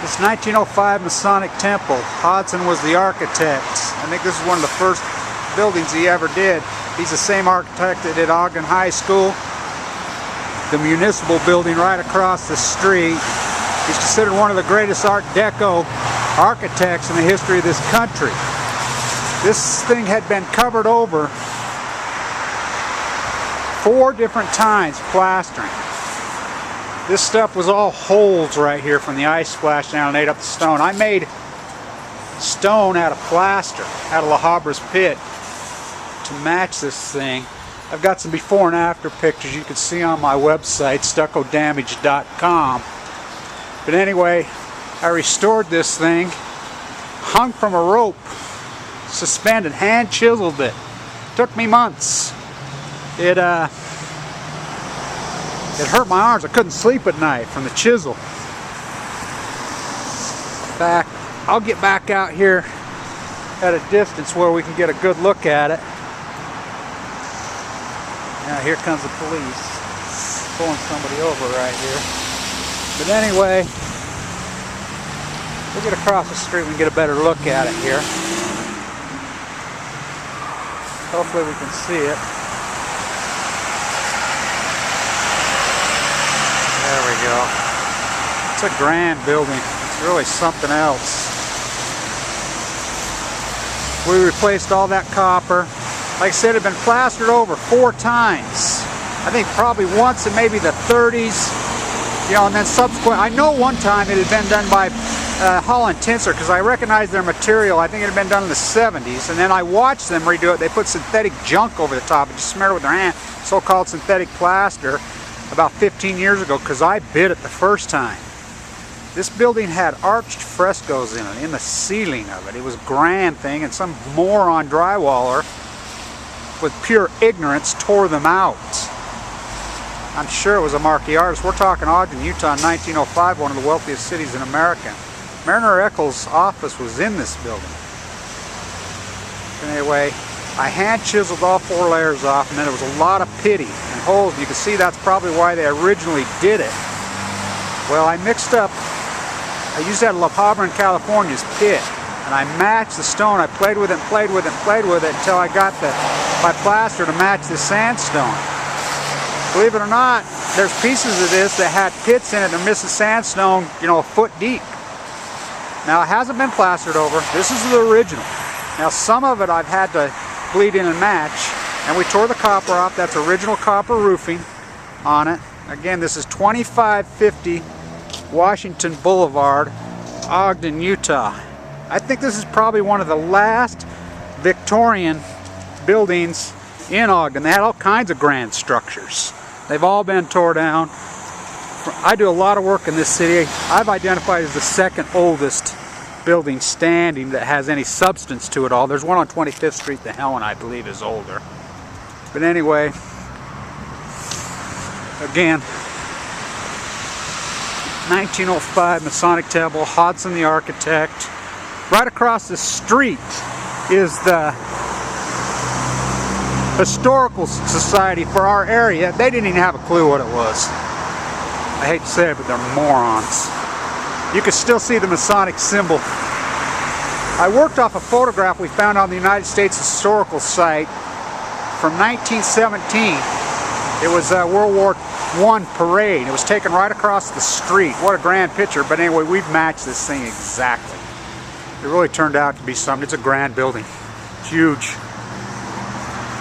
This 1905 Masonic temple, Hodson was the architect. I think this is one of the first buildings he ever did. He's the same architect that did Ogden High School, the municipal building right across the street. He's considered one of the greatest Art Deco architects in the history of this country. This thing had been covered over 4 different times plastering. This stuff was all holes right here from the ice splash down and ate up the stone. I made stone out of plaster, out of La Habra's pit, to match this thing. I've got some before and after pictures you can see on my website, stuckodamage.com. But anyway, I restored this thing, hung from a rope, suspended, hand chiseled it. Took me months. It hurt my arms. I couldn't sleep at night from the chisel. In fact, I'll get back out here at a distance where we can get a good look at it. Now here comes the police pulling somebody over right here. But anyway, we'll get across the street and get a better look at it here. Hopefully we can see it. There we go. It's a grand building. It's really something else. We replaced all that copper. Like I said, it had been plastered over 4 times. I think probably once in maybe the 30s, you know, and then subsequent. I know one time it had been done by Holland Tinser, because I recognized their material. I think it had been done in the 70s, and then I watched them redo it. They put synthetic junk over the top and just smeared it with their hand, so-called synthetic plaster, about 15 years ago, because I bid it the first time. This building had arched frescoes in the ceiling of it. It was a grand thing, and some moron drywaller with pure ignorance tore them out. I'm sure it was a marquee artist. We're talking Ogden, Utah in 1905, one of the wealthiest cities in America. Mariner Eccles' office was in this building. Anyway, I hand chiseled all 4 layers off, and then there was a lot of pitty and holes. You can see that's probably why they originally did it. Well, I mixed up, I used that La Habra in California's pit, and I matched the stone. I played with it and played with it and played with it until I got my plaster to match the sandstone. Believe it or not, there's pieces of this that had pits in it that are missing sandstone, you know, a foot deep. Now, it hasn't been plastered over. This is the original. Now, some of it I've had to bleed in and match, and we tore the copper off. That's original copper roofing on it. Again, this is 2550 Washington Boulevard, Ogden, Utah. I think this is probably one of the last Victorian buildings in Ogden. They had all kinds of grand structures. They've all been tore down. I do a lot of work in this city. I've identified as the 2nd oldest building standing that has any substance to it all. There's one on 25th Street, the Helen, I believe, is older. But anyway, again, 1905 Masonic Temple, Hodson the architect. Right across the street is the Historical Society for our area. They didn't even have a clue what it was. I hate to say it, but they're morons. You can still see the Masonic symbol. I worked off a photograph we found on the United States Historical Site from 1917. It was a World War I parade. It was taken right across the street. What a grand picture. But anyway, we've matched this thing exactly. It really turned out to be something. It's a grand building. It's huge.